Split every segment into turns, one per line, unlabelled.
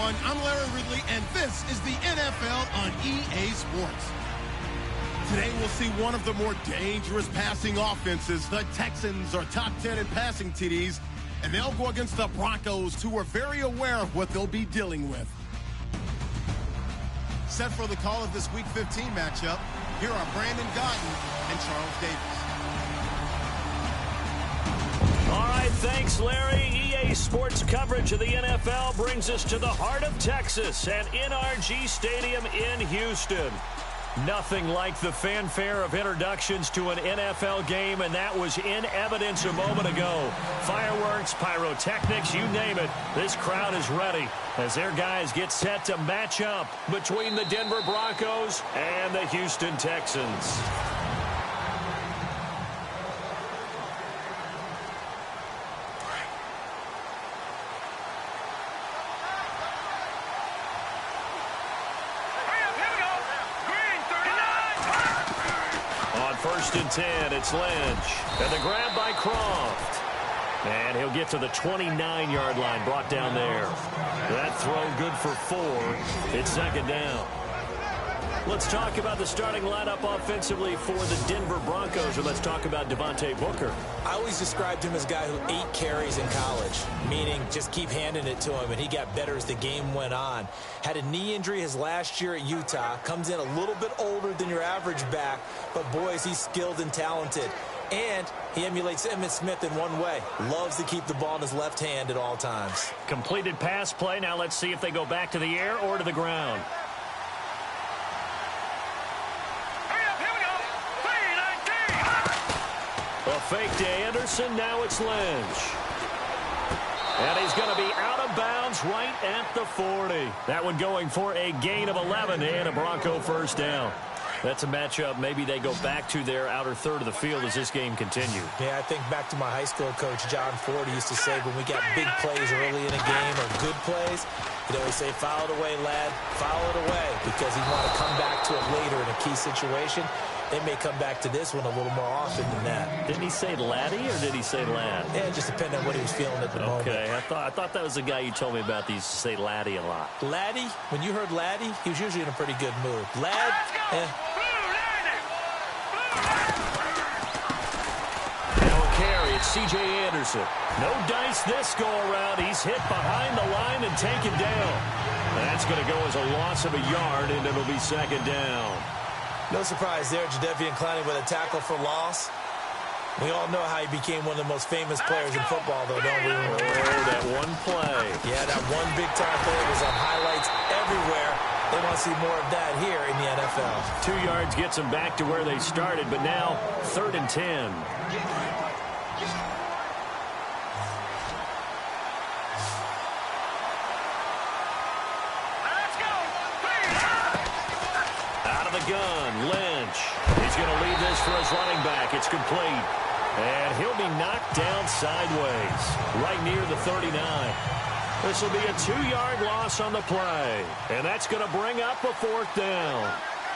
everyone. I'm Larry Ridley, and this is the NFL on EA Sports. Today, we'll see one of the more dangerous passing offenses. The Texans are top 10 in passing TDs, and they'll go against the Broncos, who are very aware of what they'll be dealing with. Set for the call of this Week 15 matchup, here are Brandon Gaudin and Charles Davis.
All right, thanks, Larry. EA Sports coverage of the NFL brings us to the heart of Texas at NRG Stadium in Houston. Nothing like the fanfare of introductions to an NFL game, and that was in evidence a moment ago. Fireworks, pyrotechnics, you name it. This crowd is ready as their guys get set to match up between the Denver Broncos and the Houston Texans. First and 10, it's Lynch. And the grab by Croft. And he'll get to the 29-yard line, brought down there. That throw good for 4. It's second down. Let's talk about the starting lineup offensively for the Denver Broncos, or let's talk about Devontae Booker.
I always described him as a guy who 8 carries in college, meaning just keep handing it to him, and he got better as the game went on. Had a knee injury his last year at Utah, comes in a little bit older than your average back, but boys, he's skilled and talented. And he emulates Emmitt Smith in one way. Loves to keep the ball in his left hand at all times.
Completed pass play. Now let's see if they go back to the air or to the ground. A fake to Anderson, now it's Lynch. And he's going to be out of bounds right at the 40. That one going for a gain of 11 and a Bronco first down. That's a matchup maybe they go back to their outer third of the field as this game continues.
Yeah, I think back to my high school coach, John Ford. He used to say when we got big plays early in a game or good plays, he'd always say, foul it away, lad, foul it away, because he'd want to come back to it later in a key situation. They may come back to this one a little more often than that.
Didn't he say laddie or did he say lad?
Yeah, it just depended on what he was feeling at the moment.
Okay, I thought that was the guy you told me about that used to say laddie a lot.
Laddie, when you heard laddie, he was usually in a pretty good mood. Lad,
Now a carry, it's C.J. Anderson. No dice this go-around. He's hit behind the line and taken down. That's going to go as a loss of a yard, and it'll be second down.
No surprise there, Jadeveon Clowney with a tackle for loss. We all know how he became one of the most famous players in football, though, don't we?
Oh, that one play.
Yeah, that one big-time play was on highlights everywhere. They want to see more of that here in the NFL.
2 yards gets them back to where they started, but now 3rd and 10. Gun, Lynch. He's going to leave this for his running back. It's complete. And he'll be knocked down sideways, right near the 39. This will be a 2-yard loss on the play. And that's going to bring up a 4th down.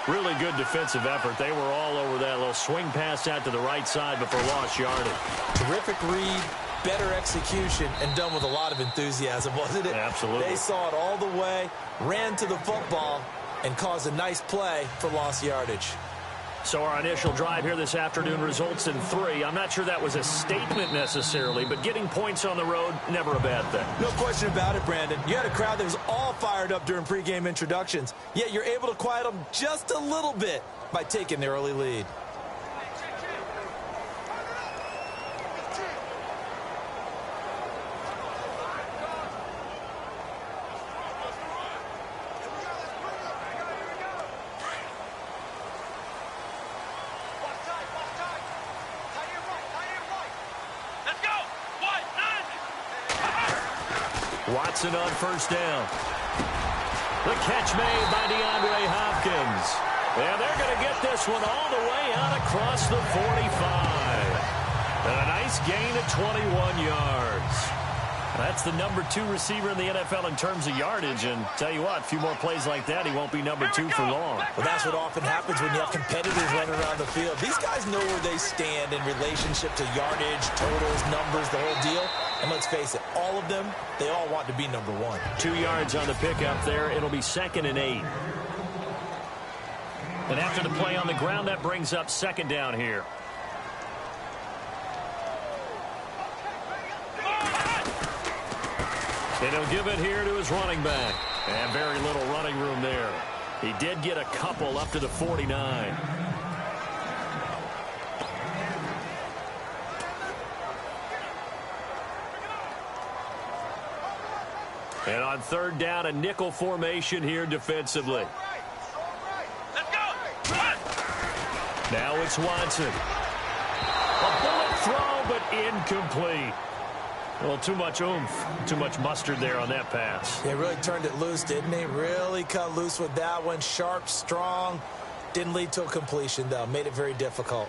Really good defensive effort. They were all over that little swing pass out to the right side before lost yardage.
Terrific read, better execution, and done with a lot of enthusiasm, wasn't it?
Absolutely.
They saw it all the way, ran to the football, and caused a nice play for lost yardage.
So our initial drive here this afternoon results in 3. I'm not sure that was a statement necessarily, but getting points on the road, never a bad thing.
No question about it, Brandon. You had a crowd that was all fired up during pregame introductions, yet you're able to quiet them just a little bit by taking the early lead.
Watson on first down. The catch made by DeAndre Hopkins. And they're going to get this one all the way out across the 45. And a nice gain of 21 yards. That's the number 2 receiver in the NFL in terms of yardage, and tell you what, a few more plays like that, he won't be number 2 for long.
Well, that's what often happens when you have competitors running around the field. These guys know where they stand in relationship to yardage, totals, numbers, the whole deal. And let's face it, all of them, they all want to be number 1.
2 yards on the pickup there. It'll be 2nd and 8. And after the play on the ground, that brings up 2nd down here. And he'll give it here to his running back. And very little running room there. He did get a couple up to the 49. And on 3rd down, a nickel formation here defensively. Now it's Watson. A bullet throw, but incomplete. Well, too much oomph, too much mustard there on that pass.
They really turned it loose, didn't they? Really cut loose with that one. Sharp, strong. Didn't lead to a completion, though. Made it very difficult.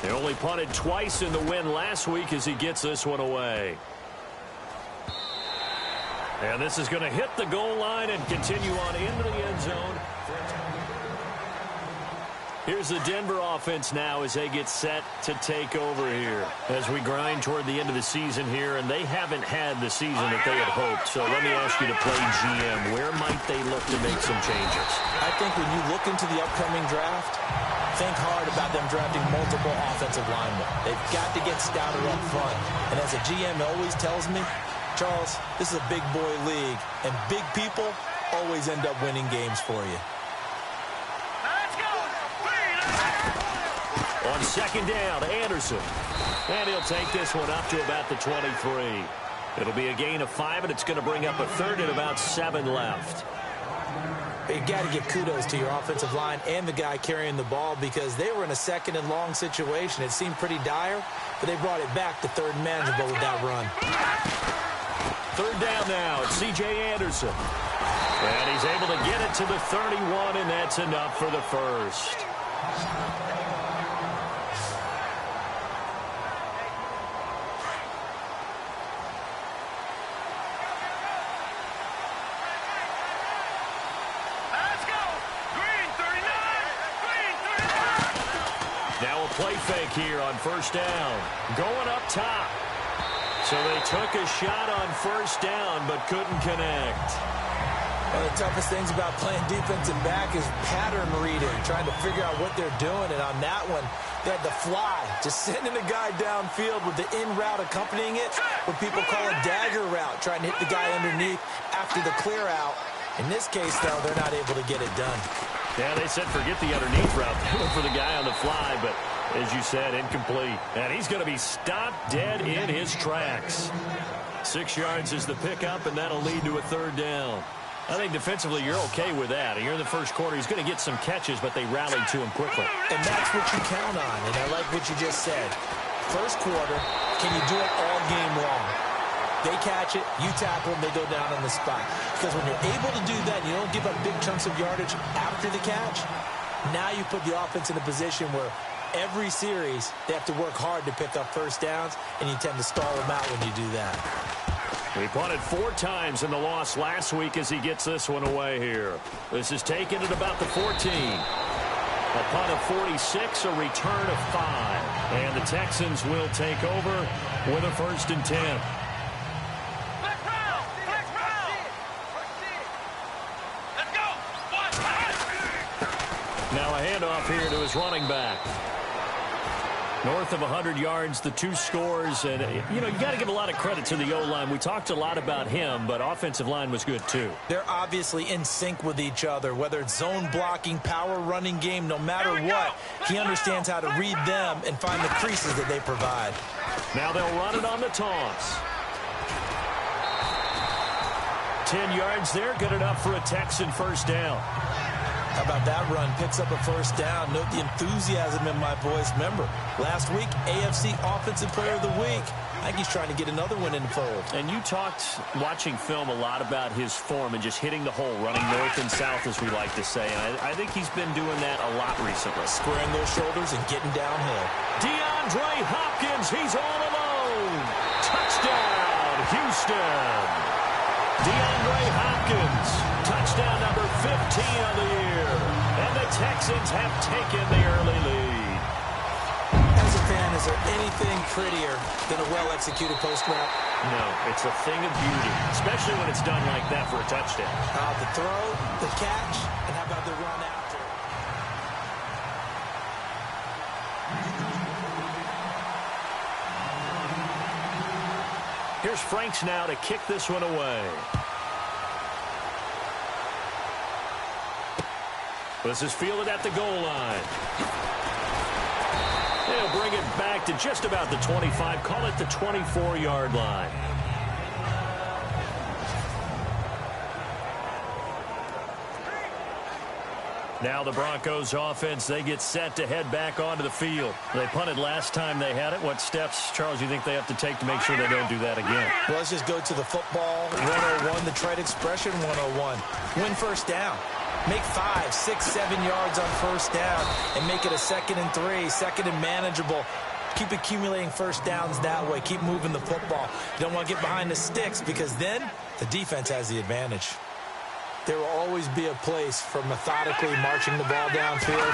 They only punted twice in the win last week as he gets this one away. And this is going to hit the goal line and continue on into the end zone. Here's the Denver offense now as they get set to take over here. As we grind toward the end of the season here, and they haven't had the season that they had hoped. So let me ask you to play GM. Where might they look to make some changes?
I think when you look into the upcoming draft, think hard about them drafting multiple offensive linemen. They've got to get stouter up front. And as a GM always tells me, Charles, this is a big boy league, and big people always end up winning games for you.
On 2nd down, Anderson. And he'll take this one up to about the 23. It'll be a gain of 5, and it's going to bring up a 3rd and about 7 left.
You got to give kudos to your offensive line and the guy carrying the ball because they were in a 2nd and long situation. It seemed pretty dire, but they brought it back to 3rd and manageable with that run.
3rd down now. It's C.J. Anderson. And he's able to get it to the 31, and that's enough for the first. Play fake here on 1st down. Going up top. So they took a shot on 1st down, but couldn't connect.
One of the toughest things about playing defensive back is pattern reading, trying to figure out what they're doing. And on that one, they had the fly, just sending a guy downfield with the in route accompanying it, what people call a dagger route, trying to hit the guy underneath after the clear out. In this case, though, they're not able to get it done.
Yeah, they said forget the underneath route. They went for the guy on the fly, but as you said, incomplete. And he's going to be stopped dead in his tracks. 6 yards is the pickup, and that'll lead to a 3rd down. I think defensively you're okay with that. You're in the first quarter. He's going to get some catches, but they rallied to him quickly.
And that's what you count on, and I like what you just said. First quarter, can you do it all game long? They catch it, you tackle them, they go down on the spot. Because when you're able to do that, you don't give up big chunks of yardage after the catch, now you put the offense in a position where every series they have to work hard to pick up 1st downs, and you tend to stall them out when you do that.
He punted 4 times in the loss last week as he gets this one away here. This is taken at about the 14. A punt of 46, a return of 5. And the Texans will take over with a 1st and 10. Now a handoff here to his running back. North of 100 yards, the 2 scores. And, you know, you got to give a lot of credit to the O-line. We talked a lot about him, but offensive line was good, too.
They're obviously in sync with each other, whether it's zone blocking, power running game, no matter what. He understands how to read them and find the creases that they provide.
Now they'll run it on the toss. 10 yards there, good enough for a Texan 1st down.
How about that run? Picks up a 1st down. Note the enthusiasm in my voice. Remember, last week, AFC Offensive Player of the Week. I think he's trying to get another one in the fold.
And you talked, watching film, a lot about his form and just hitting the hole, running north and south, as we like to say. And I think he's been doing that a lot recently.
Squaring those shoulders and getting downhill.
DeAndre Hopkins, he's all alone. touchdown. DeAndre Hopkins, touchdown number 15 on the year. And the Texans have taken the early lead.
As a fan, is there anything prettier than a well-executed post route?
No, it's a thing of beauty, especially when it's done like that for a touchdown.
The throw, the catch, and how about the run after?
Here's Franks now to kick this one away. This is fielded at the goal line. They'll bring it back to just about the 25. Call it the 24-yard line. Now the Broncos offense, they get set to head back onto the field. They punted last time they had it. What steps, Charles, you think they have to take to make sure they don't do that again?
Well, let's just go to the football 101, the trade expression 101. Win first down. Make 5, 6, 7 yards on first down and make it a 2nd and 3, 2nd and manageable. Keep accumulating first downs that way. Keep moving the football. You don't want to get behind the sticks because then the defense has the advantage. There will always be a place for methodically marching the ball downfield.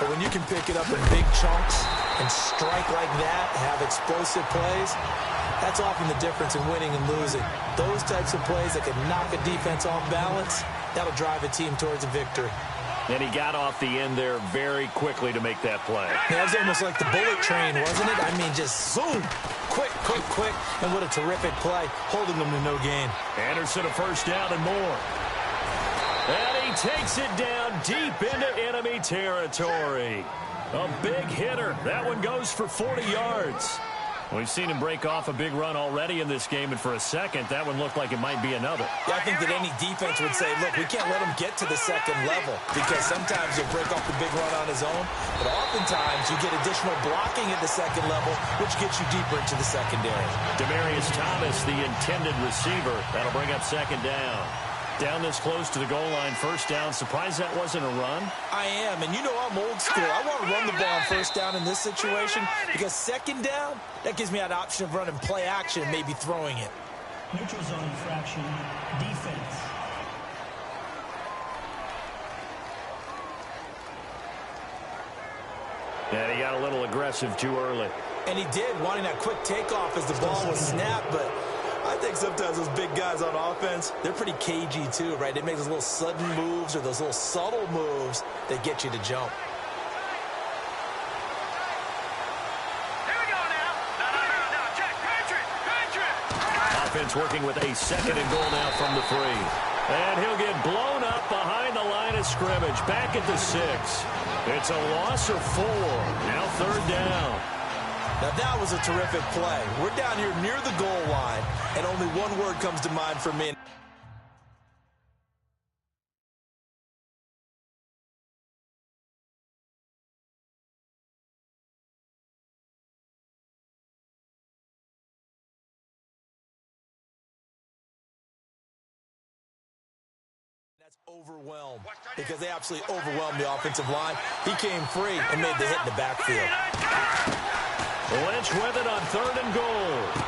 But when you can pick it up in big chunks and strike like that, have explosive plays, that's often the difference in winning and losing. Those types of plays that can knock a defense off balance, that'll drive a team towards a victory.
And he got off the end there very quickly to make that play.
That was almost like the bullet train, wasn't it? I mean, just zoom. Quick, quick, quick. And what a terrific play, holding them to no gain.
Anderson a first down and more. And he takes it down deep into enemy territory. A big hitter. That one goes for 40 yards. We've seen him break off a big run already in this game, and for a second, that one looked like it might be another.
Yeah, I think that any defense would say, look, we can't let him get to the second level because sometimes he'll break off the big run on his own, but oftentimes you get additional blocking at the second level, which gets you deeper into the secondary.
Demaryius Thomas, the intended receiver. That'll bring up second down. Down this close to the goal line, first down. Surprised that wasn't a run?
I am, and you know I'm old school. I want to run the ball on first down in this situation because second down, that gives me that option of running play action and maybe throwing it.
Neutral zone infraction, defense.
And he got a little aggressive too early.
And he did, wanting that quick takeoff as the ball was snapped, but I think sometimes those big guys on offense, they're pretty cagey too, right? They make those little sudden moves or those little subtle moves that get you to jump.
Here we go now. No, check. Patriot.
Offense working with a second and goal now from the 3. And he'll get blown up behind the line of scrimmage. Back at the 6. It's a loss of 4. Now third down.
Now that was a terrific play. We're down here near the goal line, and only one word comes to mind for me. That's overwhelmed because they absolutely overwhelmed the offensive line. He came free and made the hit in the backfield.
Lynch with it on third and goal.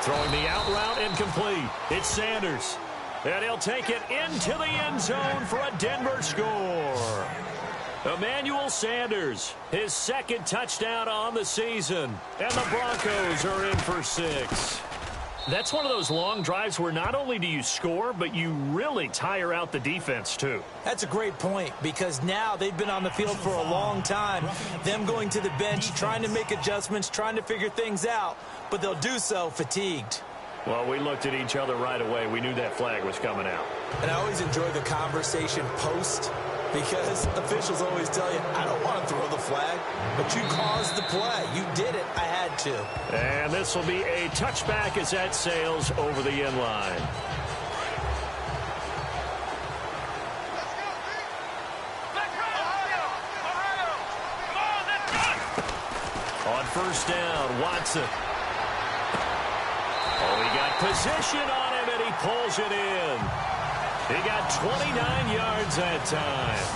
Throwing the out route incomplete. It's Sanders. And he'll take it into the end zone for a Denver score. Emmanuel Sanders, his second touchdown on the season. And the Broncos are in for 6. That's one of those long drives where not only do you score, but you really tire out the defense, too.
That's a great point because now they've been on the field for a long time. Them going to the bench, trying to make adjustments, trying to figure things out, but they'll do so fatigued.
Well, we looked at each other right away. We knew that flag was coming out.
And I always enjoy the conversation post because officials always tell you, I don't want to throw the flag, but you caused the play. You did it. I had to.
And this will be a touchback as that sails over the end line. On first down, Watson. Oh, he got position on him, and he pulls it in. He got 29 yards that time.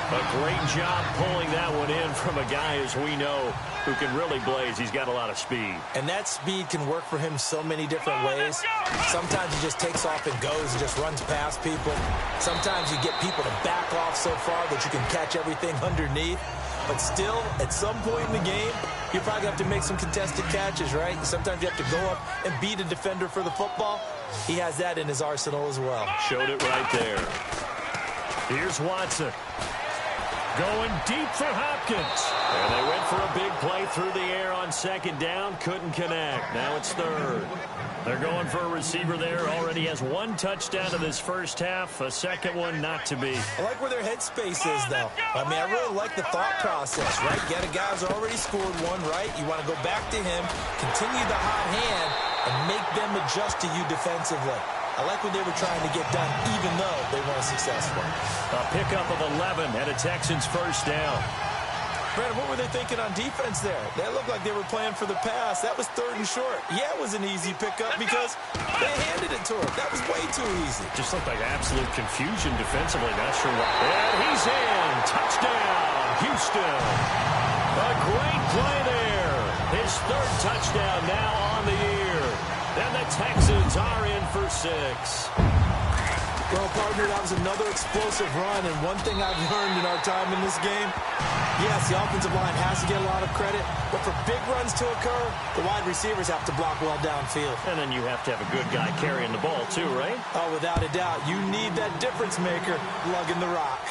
A great job pulling that one in from a guy, as we know, who can really blaze. He's got a lot of speed.
And that speed can work for him so many different ways. Sometimes he just takes off and goes and just runs past people. Sometimes you get people to back off so far that you can catch everything underneath. But still, at some point in the game, you probably have to make some contested catches, right? Sometimes you have to go up and beat a defender for the football. He has that in his arsenal as well.
Showed it right there. Here's Watson. Going deep for Hopkins. And they went for a big play through the air on second down. Couldn't connect. Now it's third. They're going for a receiver there. Already has one touchdown in this first half. A second one not to be.
I like where their headspace is, though. I mean, I really like the thought process, right? You got a guy who's already scored one, right? You want to go back to him, continue the hot hand, and make them adjust to you defensively. I like what they were trying to get done, even though they weren't successful.
A pickup of 11 and a Texans first down.
Brandon, what were they thinking on defense there? They looked like they were playing for the pass. That was third and short. Yeah, it was an easy pickup because they handed it to him. That was way too easy.
Just looked like absolute confusion defensively. Not sure what. And he's in. Touchdown, Houston. A great play there. His third touchdown now on the year. And the Texans are in for 6.
Well, partner, that was another explosive run, and one thing I've learned in our time in this game, yes, the offensive line has to get a lot of credit, but for big runs to occur, the wide receivers have to block well downfield.
And then you have to have a good guy carrying the ball too, right?
Oh, without a doubt. You need that difference maker lugging the rock.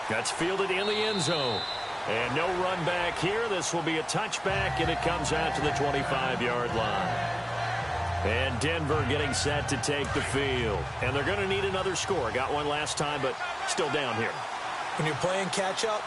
That's fielded in the end zone. And no run back here. This will be a touchback, and it comes out to the 25-yard line. And Denver getting set to take the field. And they're going to need another score. Got one last time, but still down here.
When you're playing catch-up,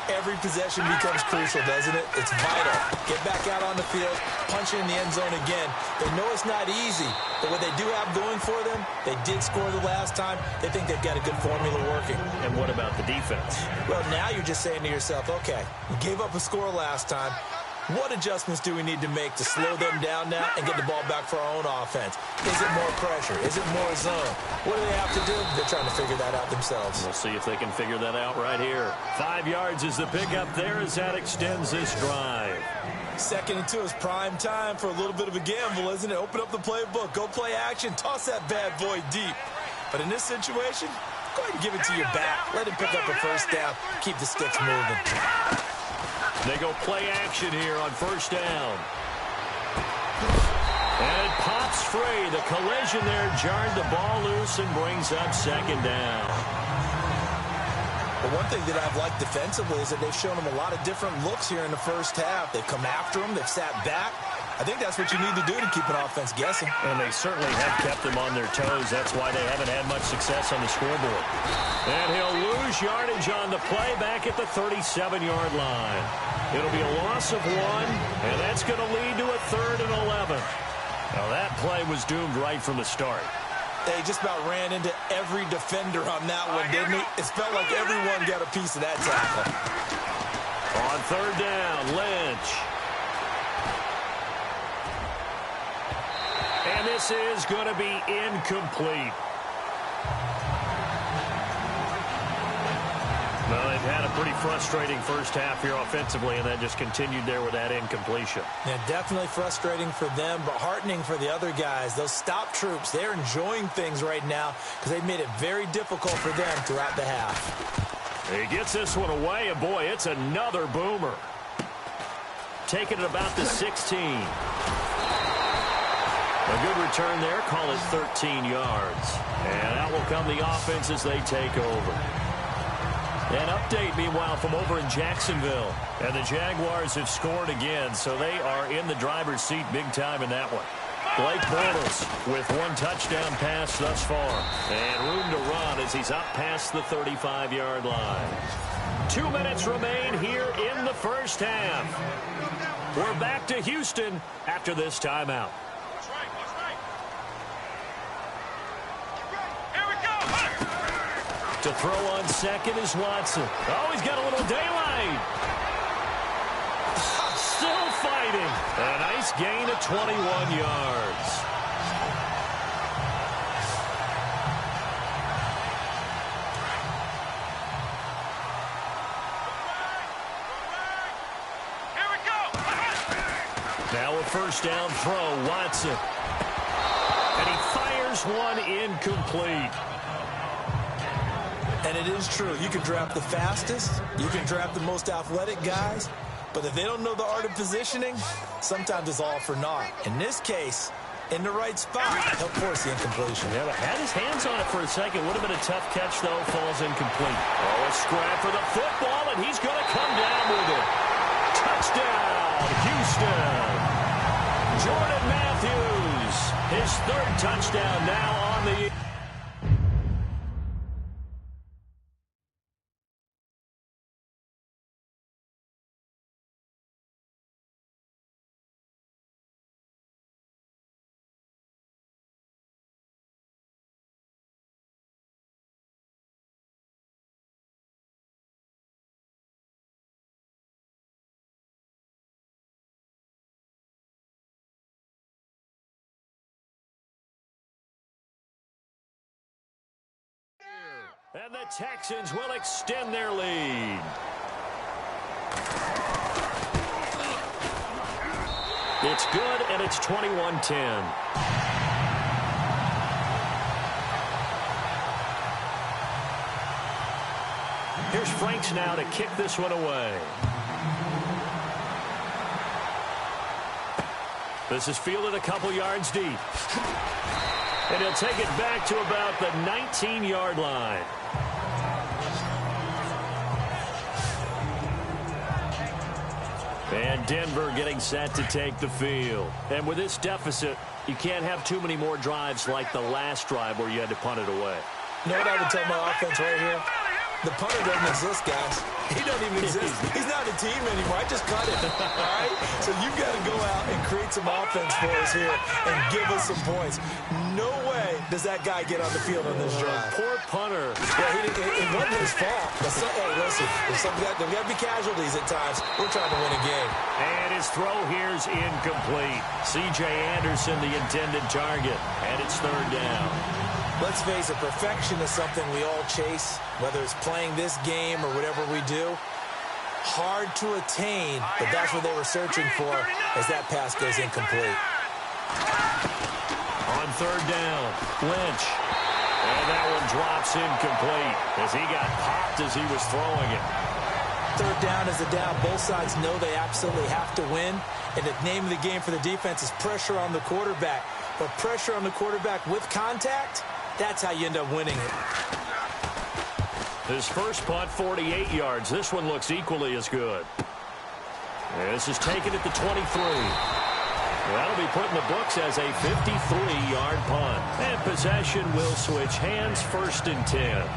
every possession becomes crucial, doesn't it? It's vital. Get back out on the field, punch it in the end zone again. They know it's not easy, but what they do have going for them, they did score the last time. They think they've got a good formula working.
And what about the defense?
Well, now you're just saying to yourself, okay, we gave up a score last time. What adjustments do we need to make to slow them down now and get the ball back for our own offense? Is it more pressure? Is it more zone? What do they have to do? They're trying to figure that out themselves.
We'll see if they can figure that out right here. 5 yards is the pickup there as that extends this drive.
2nd and 2 is prime time for a little bit of a gamble, isn't it? Open up the playbook. Go play action. Toss that bad boy deep. But in this situation, go ahead and give it to your back. Let him pick up a first down. Keep the sticks moving.
They go play action here on first down. And it pops free. The collision there jarred the ball loose and brings up second down.
But one thing that I've liked defensively is that they've shown them a lot of different looks here in the first half. They've come after them. They've sat back. I think that's what you need to do to keep an offense guessing.
And they certainly have kept them on their toes. That's why they haven't had much success on the scoreboard. And he'll lose yardage on the play back at the 37-yard line. It'll be a loss of 1, and that's going to lead to a 3rd and 11. Now, that play was doomed right from the start.
They just about ran into every defender on that one, didn't he? It felt like everyone got a piece of that tackle.
On 3rd down, Lynch. And this is going to be incomplete. Well, they've had a pretty frustrating first half here offensively, and then just continued there with that incompletion.
Yeah, definitely frustrating for them, but heartening for the other guys. Those stop troops, they're enjoying things right now because they've made it very difficult for them throughout the half.
He gets this one away, and boy, it's another boomer. Taking it about the 16. A good return there, call it 13 yards. And out will come the offense as they take over. An update, meanwhile, from over in Jacksonville. And the Jaguars have scored again, so they are in the driver's seat big time in that one. Blake Bortles with 1 touchdown pass thus far. And room to run as he's up past the 35-yard line. 2 minutes remain here in the first half. We're back to Houston after this timeout. To throw on second is Watson. Oh, he's got a little daylight. Still fighting. A nice gain of 21 yards. first down throw, Watson. And he fires one incomplete.
And it is true. You can draft the fastest. You can draft the most athletic guys. But if they don't know the art of positioning, sometimes it's all for naught. In this case, in the right spot, he'll force the incompletion.
Yeah, but had his hands on it for a second. Would have been a tough catch, though. Falls incomplete. Oh, a scrap for the football, and he's going to come down with it. Touchdown, Houston. Jordan Matthews, his third touchdown now on the year. And the Texans will extend their lead. It's good, and it's 21-10. Here's Franks now to kick this one away. This is fielded a couple yards deep. And he'll take it back to about the 19-yard line. And Denver getting set to take the field. And with this deficit, you can't have too many more drives like the last drive where you had to punt it away.
You know what I would tell my offense right here? The punter doesn't exist, guys. He doesn't even exist. He's not a team anymore. I just cut it. All right? So you've got to go out and create some offense for us here and give us some points. No way does that guy get on the field on this drive.
Poor punter.
Yeah, it wasn't his fault. But hey, listen, there's got to be casualties at times. We're trying to win a game.
And his throw here's incomplete. C.J. Anderson, the intended target. And it's third down.
Let's face it, perfection is something we all chase, whether it's playing this game or whatever we do. Hard to attain, but that's what they were searching for as that pass goes incomplete.
On third down, Lynch. And that one drops incomplete as he got popped as he was throwing it.
Third down is a down. Both sides know they absolutely have to win. And the name of the game for the defense is pressure on the quarterback. But pressure on the quarterback with contact, that's how you end up winning it.
His first punt, 48 yards. This one looks equally as good. This is taken at the 23. That'll be put in the books as a 53-yard punt. And possession will switch hands, first and 10.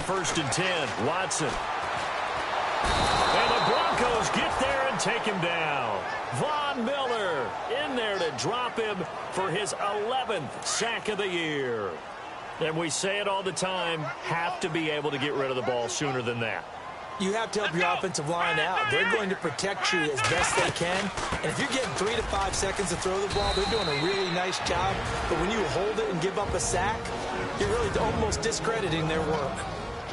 First and 10, Watson. And the Broncos get there and take him down. Von Miller in there to drop him for his 11th sack of the year. And we say it all the time, have to be able to get rid of the ball sooner than that.
You have to help your offensive line out. They're going to protect you as best they can. And if you're getting 3 to 5 seconds to throw the ball, they're doing a really nice job. But when you hold it and give up a sack, you're really almost discrediting their work.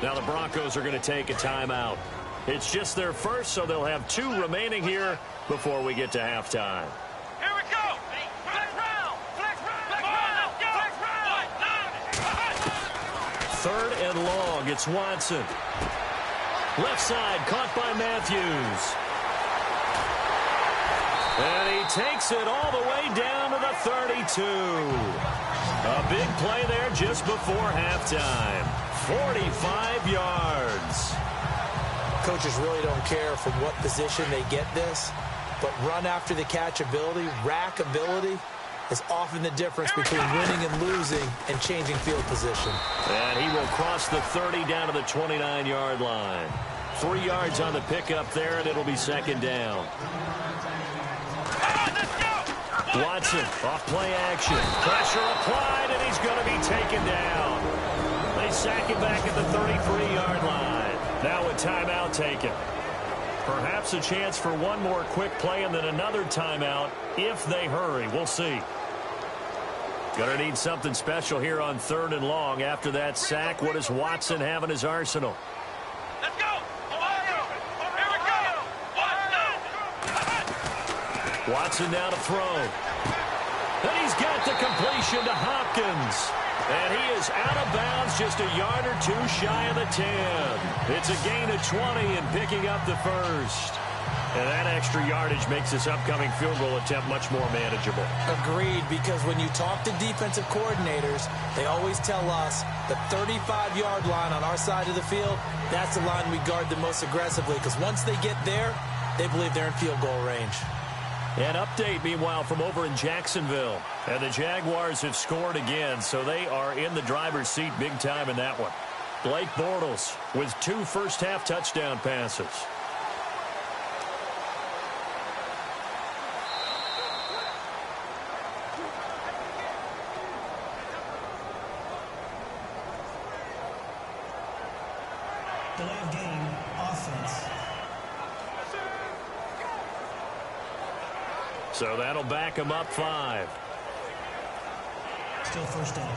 Now the Broncos are going to take a timeout. It's just their first, so they'll have 2 remaining here before we get to halftime.
Here we go. Flex round. Flex round. Flex round.
Third and long. It's Watson. Left side caught by Matthews. And he takes it all the way down to the 32. A big play there just before halftime. 45 yards.
Coaches really don't care from what position they get this, but run after the catch ability, rack ability, is often the difference between winning and losing and changing field position.
And he will cross the 30 down to the 29-yard line. 3 yards on the pickup there, and it'll be second down. Watson, off play action. Pressure applied, and he's going to be taken down. They sack him back at the 33-yard line. Now a timeout taken. Perhaps a chance for one more quick play and then another timeout if they hurry. We'll see. Going to need something special here on 3rd and long. After that sack, what does Watson have in his arsenal?
Let's go! Here we go!
Watson now to throw. And he's got the completion to Hopkins. And he is out of bounds, just a yard or two shy of the 10. It's a gain of 20 and picking up the first. And that extra yardage makes this upcoming field goal attempt much more manageable.
Agreed, because when you talk to defensive coordinators, they always tell us the 35-yard line on our side of the field, that's the line we guard the most aggressively, because once they get there, they believe they're in field goal range.
An update, meanwhile, from over in Jacksonville. And the Jaguars have scored again, so they are in the driver's seat big time in that one. Blake Bortles with 2 first-half touchdown passes.
Delay of game, offense.
So that'll back him up 5.
Still first down.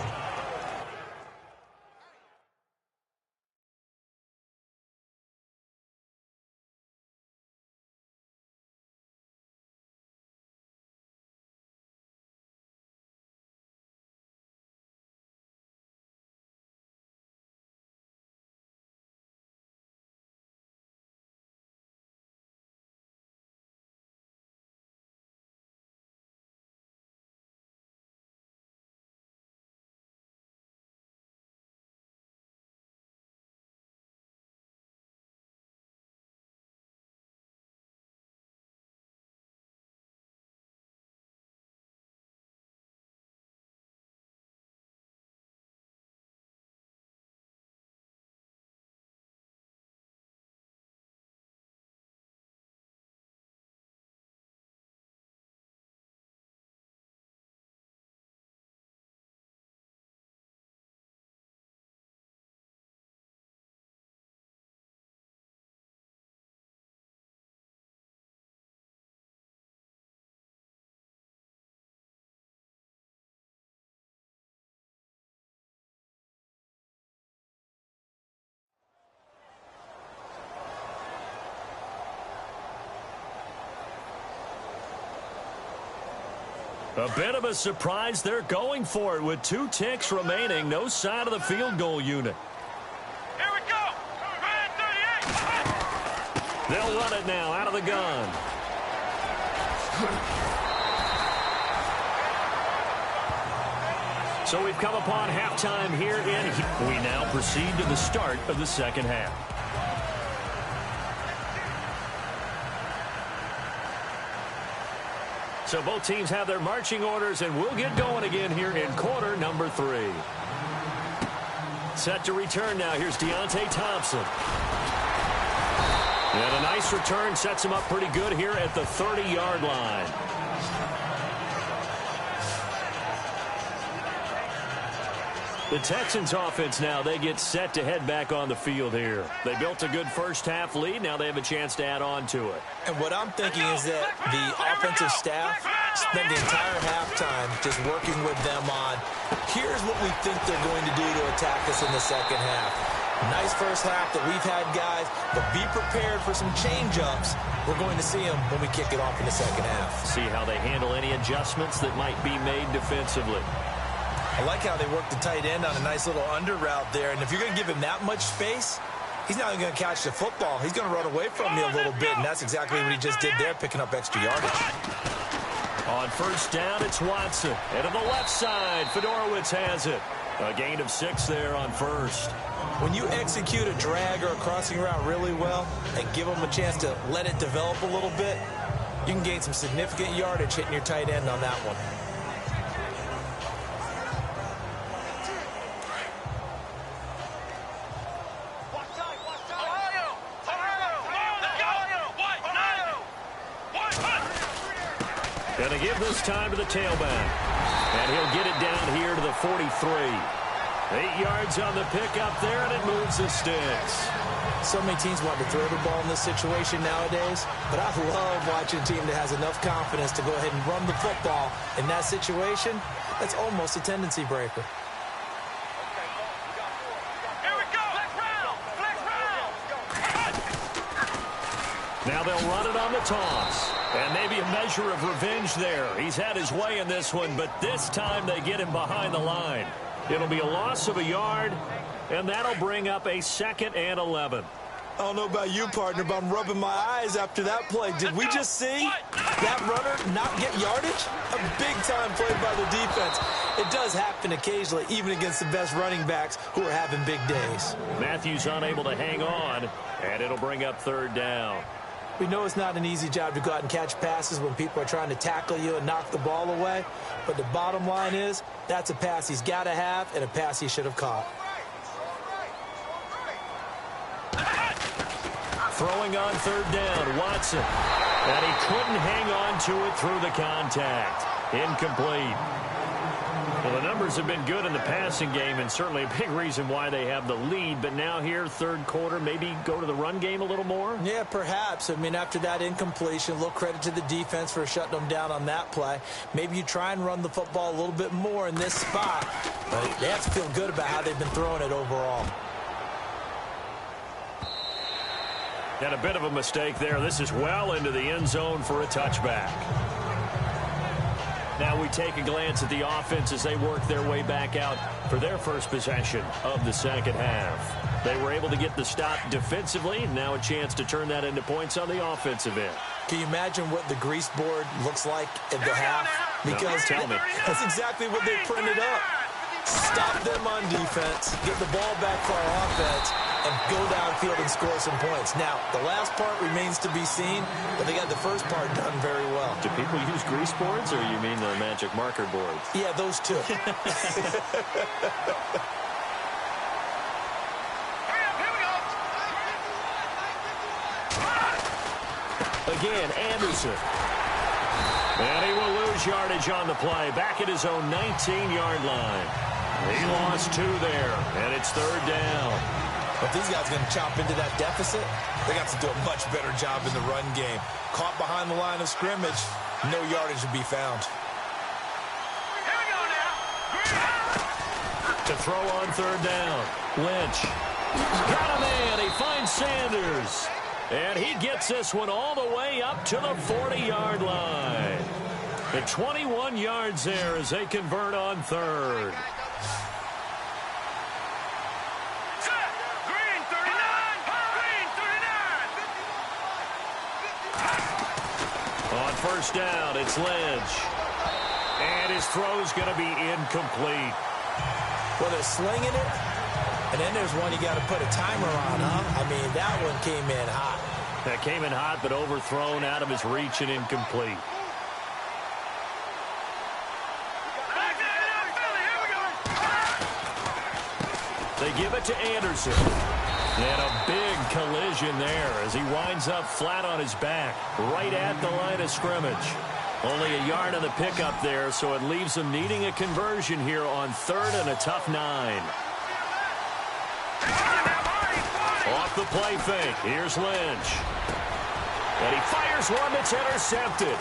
A bit of a surprise. They're going for it with 2 ticks remaining. No sign of the field goal unit.
Here we go! Red 38!
They'll run it now out of the gun. So we've come upon halftime here in. We now proceed to the start of the second half. So both teams have their marching orders, and we'll get going again here in quarter number 3. Set to return now. Here's Deontay Thompson. And a nice return sets him up pretty good here at the 30-yard line. The Texans offense now, they get set to head back on the field here. They built a good first-half lead. Now they have a chance to add on to it.
And what I'm thinking is that the offensive staff spent the entire halftime just working with them on, here's what we think they're going to do to attack us in the second half. Nice first half that we've had, guys, but be prepared for some change-ups. We're going to see them when we kick it off in the second half.
See how they handle any adjustments that might be made defensively.
I like how they work the tight end on a nice little under route there. And if you're going to give him that much space, he's not even going to catch the football. He's going to run away from you a little bit, and that's exactly what he just did there, picking up extra yardage.
On first down, it's Watson. And to the left side, Fedorowicz has it. A gain of 6 there on first.
When you execute a drag or a crossing route really well and give them a chance to let it develop a little bit, you can gain some significant yardage hitting your tight end on that one.
Going to give this time to the tailback. And he'll get it down here to the 43. 8 yards on the pickup there, and it moves the sticks.
So many teams want to throw the ball in this situation nowadays, but I love watching a team that has enough confidence to go ahead and run the football. In that situation, that's almost a tendency breaker.
Here we go. Flex round.
Now they'll run it on the toss. And maybe a measure of revenge there. He's had his way in this one, but this time they get him behind the line. It'll be a loss of a yard, and that'll bring up a 2nd and 11.
I don't know about you, partner, but I'm rubbing my eyes after that play. Did we just see that runner not get yardage? A big-time play by the defense. It does happen occasionally, even against the best running backs who are having big days.
Matthews unable to hang on, and it'll bring up 3rd down.
We know it's not an easy job to go out and catch passes when people are trying to tackle you and knock the ball away. But the bottom line is, that's a pass he's got to have and a pass he should have caught.
Throwing on 3rd down, Watson. And he couldn't hang on to it through the contact. Incomplete. Well, the numbers have been good in the passing game, and certainly a big reason why they have the lead. But now here, 3rd quarter, maybe go to the run game a little more?
Yeah, perhaps. I mean, after that incompletion, a little credit to the defense for shutting them down on that play. Maybe you try and run the football a little bit more in this spot. But they have to feel good about how they've been throwing it overall.
And a bit of a mistake there. This is well into the end zone for a touchback. Now we take a glance at the offense as they work their way back out for their first possession of the 2nd half. They were able to get the stop defensively. Now a chance to turn that into points on the offensive end.
Can you imagine what the grease board looks like at the half? Because
no, tell me.
That's exactly what they printed up. Stop them on defense, get the ball back for our offense, and go downfield and score some points. Now, the last part remains to be seen, but they got the first part done very well.
Do people use grease boards, or you mean the magic marker boards?
Yeah, those two.
Again, Anderson. And he will lose yardage on the play, back at his own 19-yard line. He lost 2 there, and it's 3rd down.
But these guys are going to chop into that deficit. They got to do a much better job in the run game. Caught behind the line of scrimmage, no yardage to be found.
Here we go now.
To throw on 3rd down, Lynch. Got a man, he finds Sanders. And he gets this one all the way up to the 40-yard line. The 21 yards there as they convert on 3rd.
Green 39. Green 39.
On 1st down, it's Lynch. And his throw's going to be incomplete.
Well, they're slinging it. And then there's one you got to put a timer on, huh? I mean, that one came in hot.
That came in hot, but overthrown, out of his reach and incomplete. They give it to Anderson. And a big collision there as he winds up flat on his back, right at the line of scrimmage. Only a yard on the pickup there, so it leaves them needing a conversion here on 3rd and a tough 9. Off the play fake. Here's Lynch. And he fires one that's intercepted.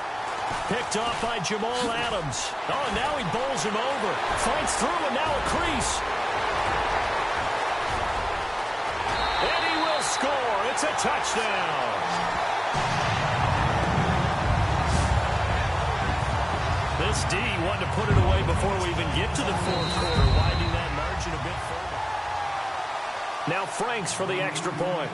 Picked off by Jamal Adams. Oh, and now he bowls him over. Fights through, and now a crease. And he will score. It's a touchdown. This D wanted to put it away before we even get to the 4th quarter, widening that margin a bit further. Now Franks for the extra point.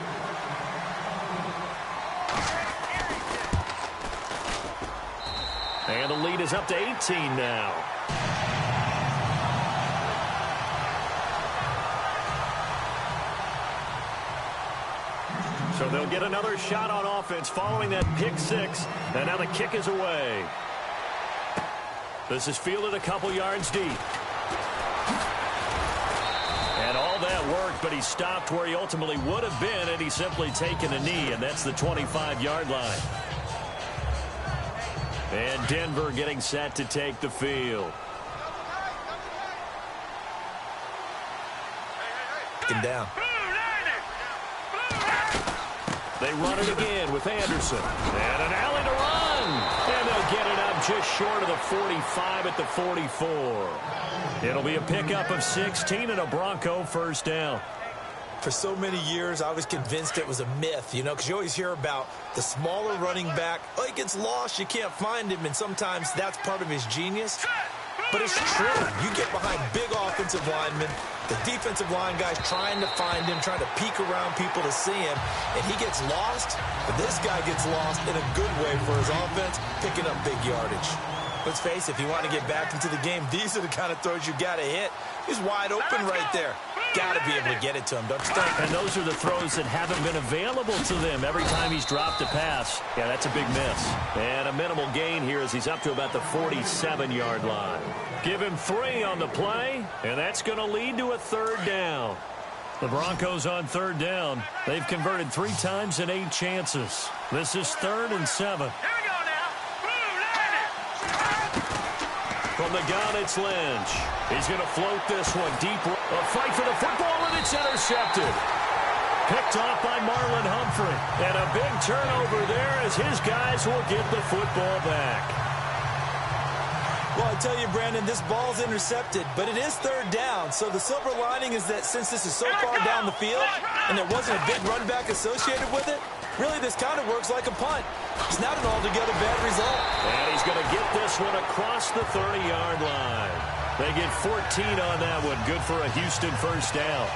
And the lead is up to 18 now. So they'll get another shot on offense following that pick 6. And now the kick is away. This is fielded a couple yards deep. And all that worked, but he stopped where he ultimately would have been, and he's simply taken a knee, and that's the 25-yard line. And Denver getting set to take the field.
Get down.
Blue 90. Blue 90.
They run it again with Anderson. And an alley to run. And they'll get it up just short of the 45 at the 44. It'll be a pickup of 16 and a Bronco first down.
For so many years, I was convinced it was a myth, you know, because you always hear about the smaller running back. Oh, he gets lost, you can't find him, and sometimes that's part of his genius. But it's true. You get behind big offensive linemen, the defensive line guys trying to find him, trying to peek around people to see him, and he gets lost. But this guy gets lost in a good way for his offense, picking up big yardage. Let's face it, if you want to get back into the game, these are the kind of throws you got to hit. He's wide open right there. Got to be able to get it to him, don't you think?
And those are the throws that haven't been available to them every time he's dropped a pass. Yeah, that's a big miss. And a minimal gain here as he's up to about the 47-yard line. Give him 3 on the play, and that's going to lead to a third down. The Broncos on third down. They've converted 3 times in 8 chances. This is 3rd and 7.
Here we go now. Boom, land it.
From the gun, it's Lynch. He's going to float this one deep. A fight for the football, and it's intercepted. Picked off by Marlon Humphrey. And a big turnover there as his guys will get the football back.
Well, I tell you, Brandon, this ball's intercepted, but it is third down. So the silver lining is that since this is so far down the field and there wasn't a big run back associated with it, really this kind of works like a punt. It's not an altogether bad result.
And he's going to get this one across the 30-yard line. They get 14 on that one. Good for a Houston first down.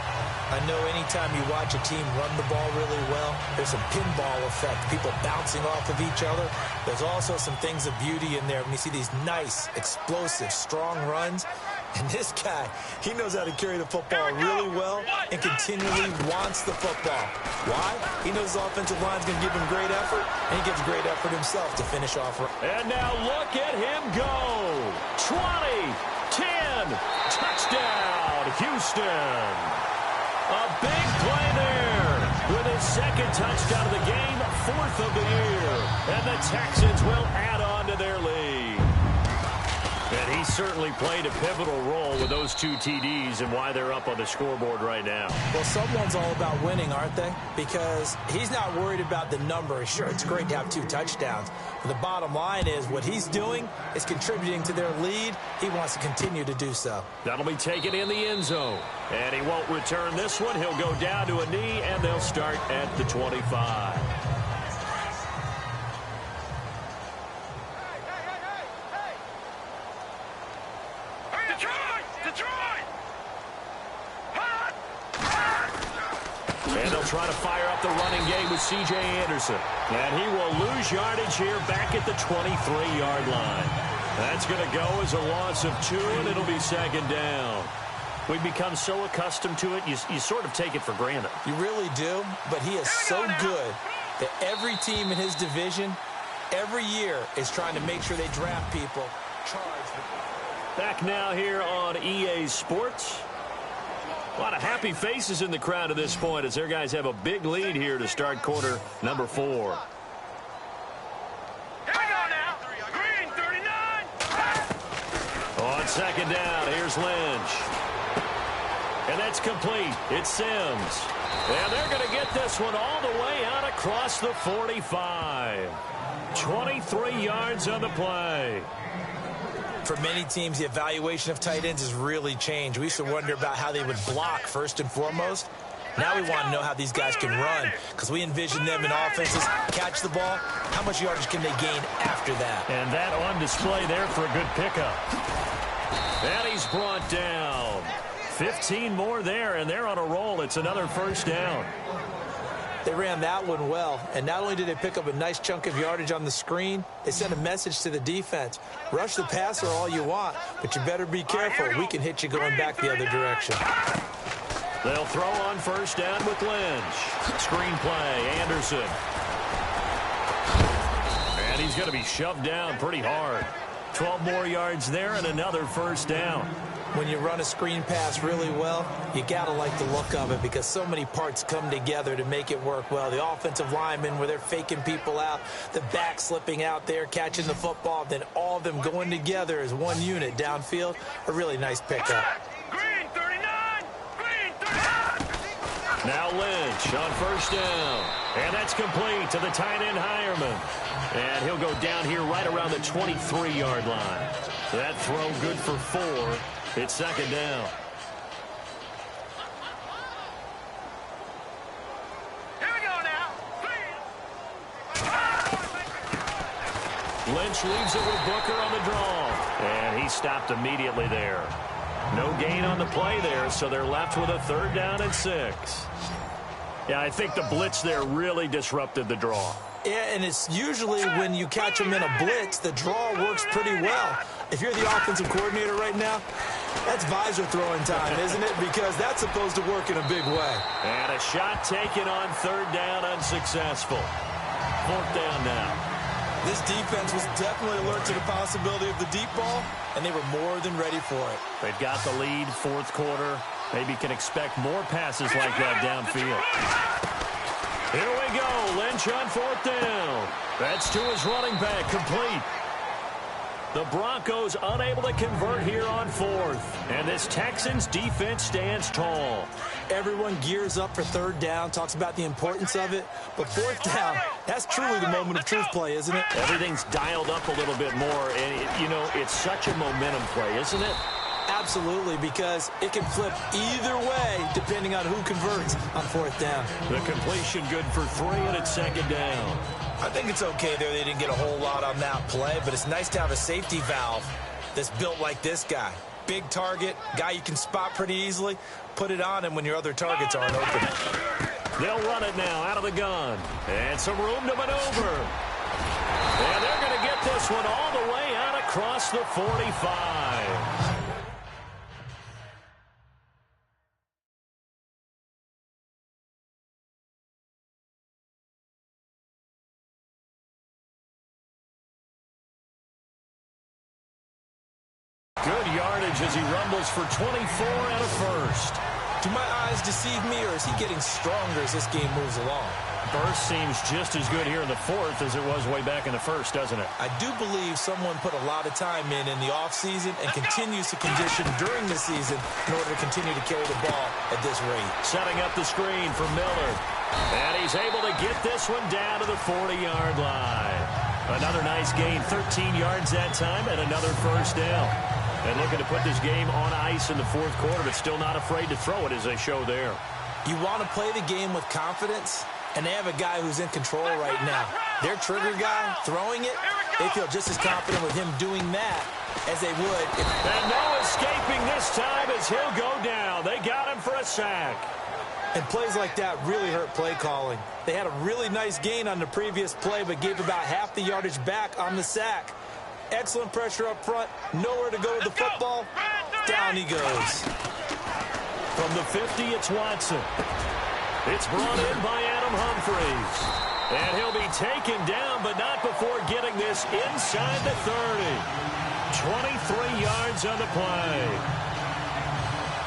I know anytime you watch a team run the ball really well, there's a pinball effect, people bouncing off of each other. There's also some things of beauty in there when you see these nice, explosive, strong runs. And this guy, he knows how to carry the football really well and continually wants the football. Why? He knows his offensive line's going to give him great effort, and he gives great effort himself to finish off.
And now look at him go. 20, 10, touchdown, Houston. A big play there with his 2nd touchdown of the game, 4th of the year. And the Texans will add on to their lead. And he certainly played a pivotal role with those 2 TDs and why they're up on the scoreboard right now.
Well, someone's all about winning, aren't they? Because he's not worried about the number. Sure, it's great to have 2 touchdowns. But the bottom line is what he's doing is contributing to their lead. He wants to continue to do so.
That'll be taken in the end zone. And he won't return this one. He'll go down to a knee, and they'll start at the 25. And they'll try to fire up the running game with C.J. Anderson. And he will lose yardage here back at the 23-yard line. That's going to go as a loss of 2, and it'll be 2nd down. We've become so accustomed to it, you sort of take it for granted.
You really do, but he is so good that every team in his division, every year, is trying to make sure they draft people.
Back now here on EA Sports. A lot of happy faces in the crowd at this point as their guys have a big lead here to start quarter number 4.
Here we go now. Green 39.
On 2nd down, here's Lynch. And that's complete. It's Sims. And they're going to get this one all the way out across the 45. 23 yards on the play.
For many teams, the evaluation of tight ends has really changed. We used to wonder about how they would block first and foremost. Now we want to know how these guys can run because we envision them in offenses, catch the ball. How much yardage can they gain after that?
And that on display there for a good pickup. And he's brought down. 15 more there, and they're on a roll. It's another first down.
They ran that one well, and not only did they pick up a nice chunk of yardage on the screen, they sent a message to the defense. Rush the passer all you want, but you better be careful. We can hit you going back the other direction.
They'll throw on first down with Lynch. Screen play, Anderson. And he's going to be shoved down pretty hard. 12 more yards there and another first down.
When you run a screen pass really well, you got to like the look of it because so many parts come together to make it work well. The offensive linemen where they're faking people out, the back slipping out there, catching the football, then all of them going together as one unit downfield. A really nice pickup.
Green 39. Green 39.
Now Lynch on first down. And that's complete to the tight end Hireman. And he'll go down here right around the 23-yard line. So that throw good for 4. It's second down. Lynch leaves it with Booker on the draw. And he stopped immediately there. No gain on the play there, so they're left with a 3rd down and 6. Yeah, I think the blitz there really disrupted the draw.
Yeah, and it's usually when you catch them in a blitz, the draw works pretty well. If you're the offensive coordinator right now, that's visor throwing time, isn't it? Because that's supposed to work in a big way.
And a shot taken on 3rd down, unsuccessful. 4th down now.
This defense was definitely alert to the possibility of the deep ball, and they were more than ready for it.
They've got the lead, 4th quarter. Maybe can expect more passes like that downfield. Here we go. Lynch on 4th down. That's to his running back, complete. The Broncos unable to convert here on 4th. And this Texans defense stands tall.
Everyone gears up for 3rd down, talks about the importance of it. But 4th down, that's truly the moment of truth play, isn't it?
Everything's dialed up a little bit more. And, you know, it's such a momentum play, isn't it?
Absolutely, because it can flip either way depending on who converts on 4th down.
The completion good for 3, and it's second down.
I think it's okay there. They didn't get a whole lot on that play, but it's nice to have a safety valve that's built like this guy. Big target, guy you can spot pretty easily. Put it on him when your other targets aren't open.
They'll run it now out of the gun. And some room to maneuver. And they're going to get this one all the way out across the 45. Good yardage as he rumbles for 24 and a first.
Do my eyes deceive me, or is he getting stronger as this game moves along?
Burst seems just as good here in the 4th as it was way back in the 1st, doesn't it?
I do believe someone put a lot of time in the offseason and continues to condition during the season in order to continue to carry the ball at this rate.
Setting up the screen for Miller. And he's able to get this one down to the 40-yard line. Another nice gain, 13 yards that time, and another first down. And looking to put this game on ice in the 4th quarter, but still not afraid to throw it as they show there.
You want to play the game with confidence, and they have a guy who's in control right now. Their trigger guy throwing it, they feel just as confident with him doing that as they would.
And no escaping this time as he'll go down. They got him for a sack.
And plays like that really hurt play calling. They had a really nice gain on the previous play, but gave about half the yardage back on the sack. Excellent pressure up front. Nowhere to go with the football. Down he goes.
From the 50, it's Watson. It's brought in by Adam Humphries. And he'll be taken down, but not before getting this inside the 30. 23 yards on the play.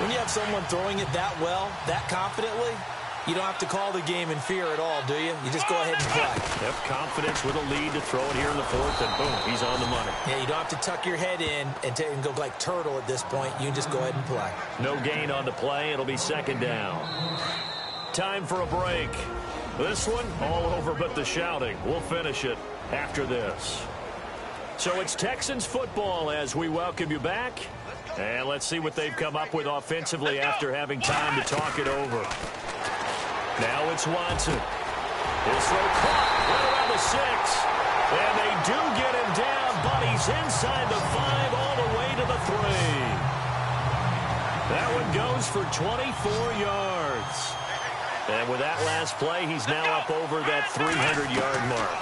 When you have someone throwing it that well, that confidently, you don't have to call the game in fear at all, do you? You just go ahead and play.
Yep, confidence with a lead to throw it here in the 4th, and boom, he's on the money.
Yeah, you don't have to tuck your head in and go like turtle at this point. You just go ahead and play.
No gain on the play. It'll be second down. Time for a break. This one, all over but the shouting. We'll finish it after this. So it's Texans football as we welcome you back. And let's see what they've come up with offensively after having time to talk it over. Now it's Watson. His throw caught right around the 6. And they do get him down, but he's inside the 5 all the way to the 3. That one goes for 24 yards. And with that last play, he's now up over that 300-yard mark.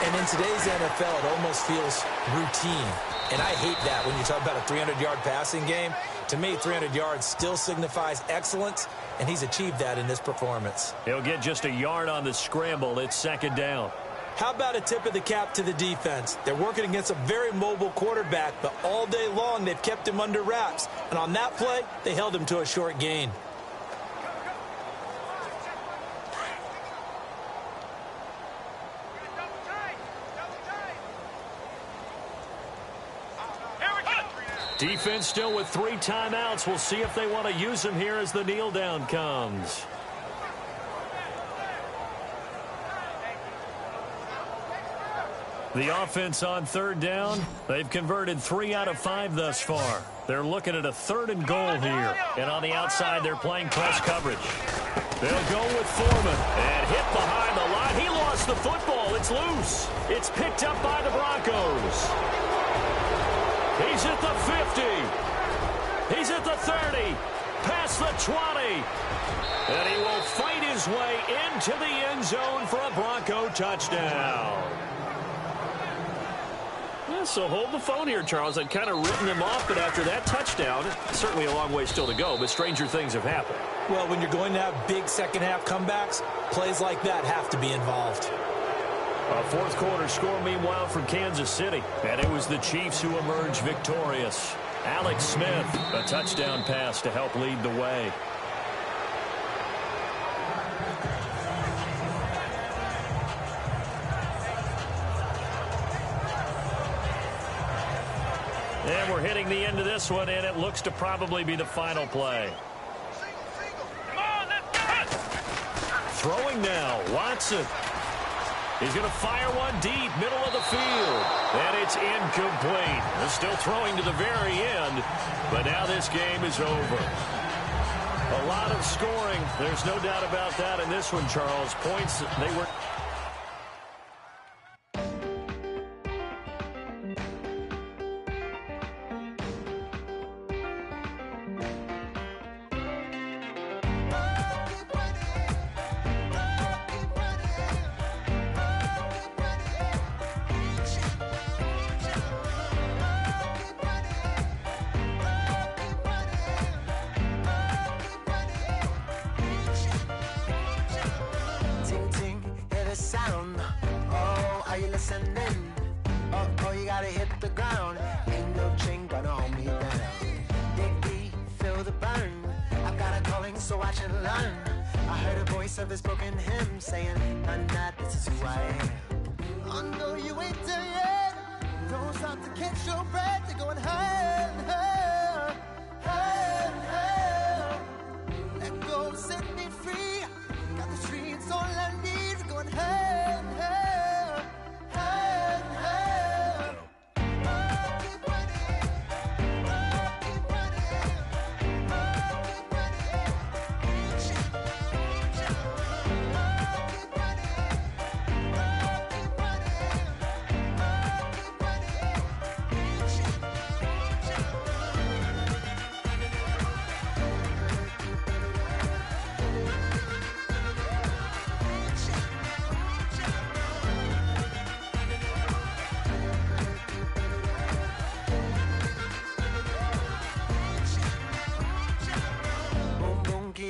And in today's NFL, it almost feels routine. And I hate that when you talk about a 300-yard passing game. To me, 300 yards still signifies excellence, and he's achieved that in this performance.
He'll get just a yard on the scramble. It's second down.
How about a tip of the cap to the defense? They're working against a very mobile quarterback, but all day long they've kept him under wraps. And on that play, they held him to a short gain.
Defense still with 3 timeouts. We'll see if they want to use them here as the kneel down comes. The offense on third down, they've converted 3 out of 5 thus far. They're looking at a 3rd and goal here. And on the outside, they're playing press coverage. They'll go with Foreman. And hit behind the line. He lost the football. It's loose. It's picked up by the Broncos. He's at the 50. He's at the 30. Past the 20. And he will fight his way into the end zone for a Bronco touchdown.
So hold the phone here, Charles. I'd kind of written him off, but after that touchdown, certainly a long way still to go, but stranger things have happened.
Well, when you're going to have big second-half comebacks, plays like that have to be involved.
A fourth quarter score, meanwhile, from Kansas City. And it was the Chiefs who emerged victorious. Alex Smith, a touchdown pass to help lead the way. And we're hitting the end of this one, and it looks to probably be the final play.
Come on, let's go.
Throwing now, Watson. He's going to fire one deep, middle of the field. And it's incomplete. They're still throwing to the very end, but now this game is over. A lot of scoring. There's no doubt about that in this one, Charles. Points, they were...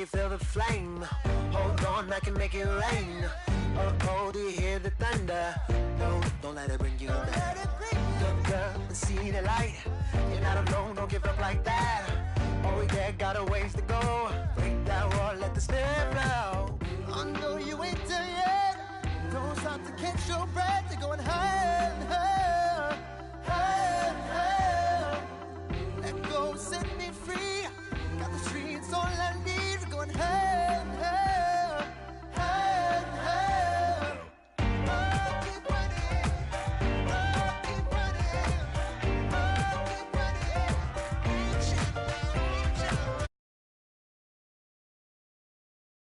Feel the flame. Hold on, I can make it rain. Oh, do you hear the thunder? No, don't let it bring you down. Look up and see the light. You're not alone, don't give up like that. Oh, yeah, got a ways to go. Break that wall, let the spirit flow. I know you ain't done yet. Don't stop to catch your breath.